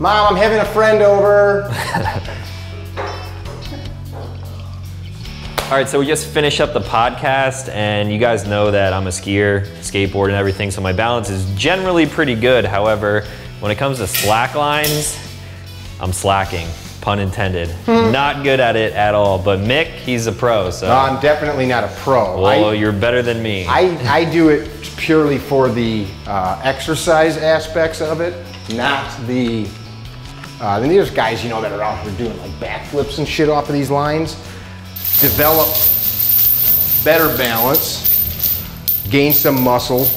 Mom, I'm having a friend over. All right, so we just finished up the podcast, and you guys know that I'm a skier, skateboard and everything, so my balance is generally pretty good. However, when it comes to slack lines, I'm slacking, pun intended. Not good at it at all, but Mick, he's a pro, so. No, I'm definitely not a pro. Well, you're better than me. I do it purely for the exercise aspects of it, not the, then there's guys, you know, that are out here doing like backflips and shit off of these lines. Develop better balance, gain some muscle,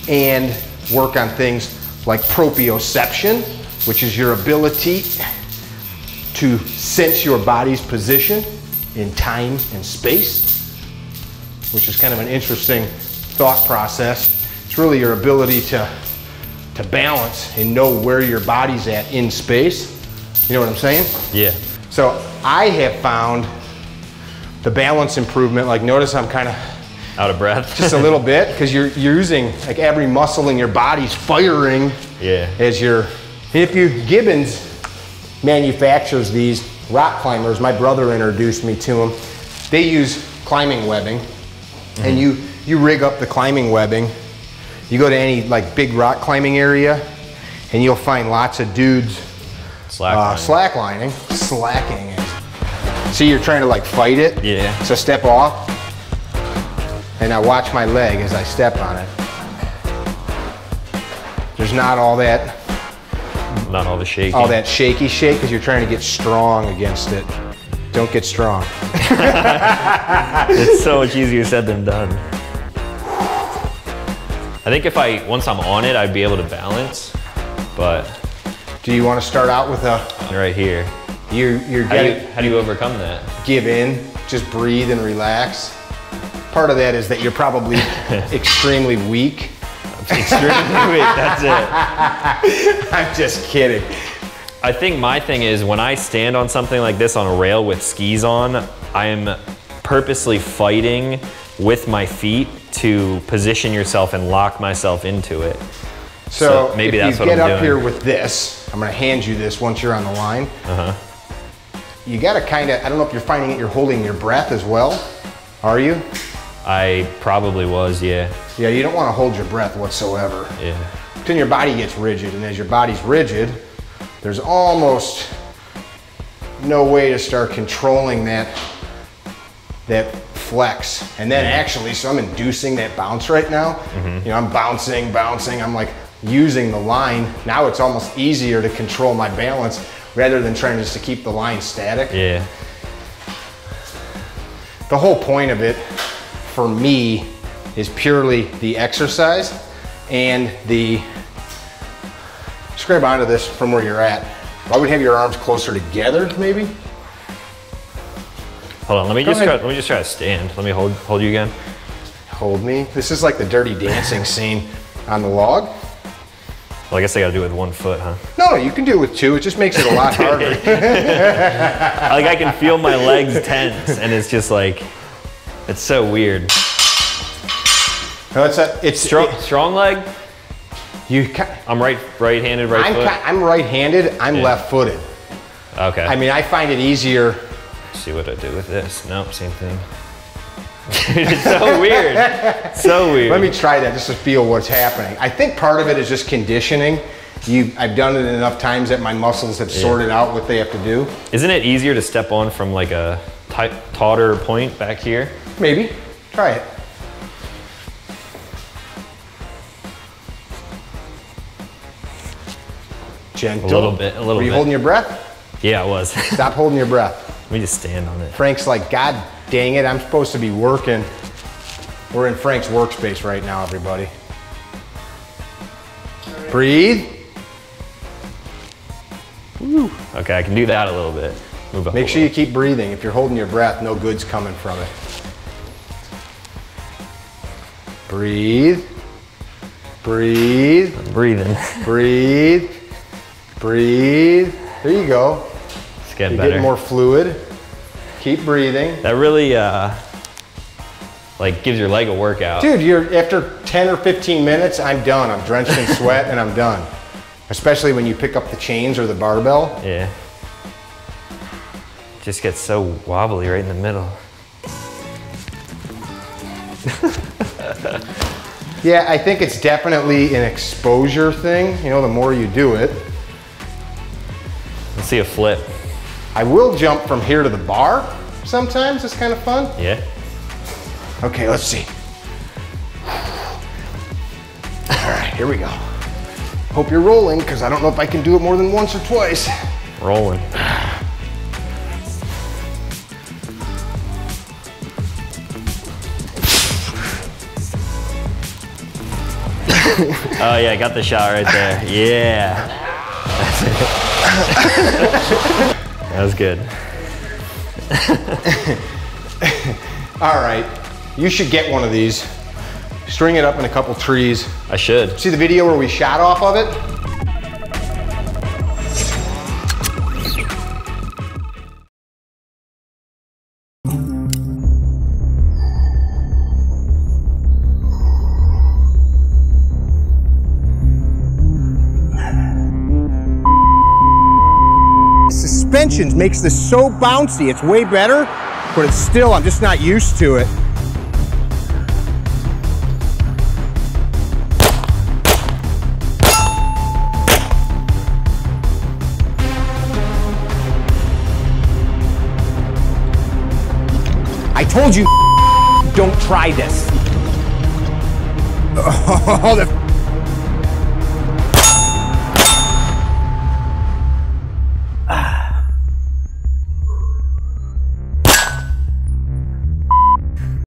and work on things like proprioception, which is your ability to sense your body's position in time and space, which is kind of an interesting thought process. It's really your ability to balance and know where your body's at in space. You know what I'm saying? Yeah. So I have found the balance improvement, like notice I'm kind of out of breath. Just a little bit, because you're using, like every muscle in your body's firing. Yeah. As you're, Gibbons manufactures these rock climbers. My brother introduced me to them. They use climbing webbing, and you rig up the climbing webbing. You go to any like big rock climbing area, and you'll find lots of dudes slacking. See, you're trying to like fight it. Yeah. So step off, and now watch my leg as I step on it. There's not all that. Not all the shaking. All that shaky shake, because you're trying to get strong against it. Don't get strong. It's so much easier said than done. I think once I'm on it, I'd be able to balance, but. Do you want to start out with a? Right here. How do you overcome that? Give in, just breathe and relax. Part of that is that you're probably extremely weak. Extremely weak, that's it. I'm just kidding. I think my thing is when I stand on something like this on a rail with skis on, I am purposely fighting with my feet to position yourself and lock myself into it. So maybe if that's you what I'm get doing. up here with this, I'm gonna hand you this once you're on the line. You gotta kinda, I don't know if you're finding it, you're holding your breath as well. Are you? I probably was, yeah. Yeah, you don't wanna hold your breath whatsoever. Yeah. Then your body gets rigid, and as your body's rigid, there's almost no way to start controlling that flex. And then actually, so I'm inducing that bounce right now. You know, I'm bouncing, I'm like using the line. Now it's almost easier to control my balance rather than trying just to keep the line static. Yeah. The whole point of it, for me, is purely the exercise and the, just grab onto this from where you're at. I would have your arms closer together, maybe. Hold on, let me just try to stand. Let me hold you again. Hold me. This is like the Dirty Dancing scene on the log. Well, I guess I gotta do it with 1 foot, huh? No, you can do it with 2. It just makes it a lot harder. Like I can feel my legs tense, and it's just like, it's so weird. No, it's strong leg. I'm right-handed, right foot. I'm right-handed. I'm left-footed. Okay. I mean, I find it easier. Let's see what I do with this. Nope, same thing. It's so weird. So weird. Let me try that just to feel what's happening. I think part of it is just conditioning. I've done it enough times that my muscles have sorted out what they have to do. Isn't it easier to step on from like a tauter point back here? Maybe. Try it. Gentle. A little bit. Were you holding your breath? Yeah, I was. Stop holding your breath. Let me just stand on it. Frank's like, God dang it, I'm supposed to be working. We're in Frank's workspace right now, everybody. Breathe. Woo. Okay, I can do that a little bit. Move up. Make sure you keep breathing. If you're holding your breath, no good's coming from it. Breathe. Breathe. I'm breathing. Breathe. Breathe. There you go. It's getting You're better. getting more fluid. Keep breathing. That really like gives your leg a workout. Dude, after 10 or 15 minutes, I'm done. I'm drenched in sweat and I'm done. especially when you pick up the chains or the barbell. Yeah. Just gets so wobbly right in the middle. Yeah, I think it's definitely an exposure thing. You know, the more you do it. Let's see a flip. I will jump from here to the bar sometimes. It's kind of fun. Yeah. Okay, let's see. All right, here we go. Hope you're rolling, because I don't know if I can do it more than once or twice. Rolling. Oh yeah, I got the shot right there. Yeah. That was good. All right, you should get one of these. String it up in a couple trees. I should. See the video where we shot off of it? Suspensions makes this so bouncy. It's way better, but it's still, I'm just not used to it. I told you, don't try this. Oh,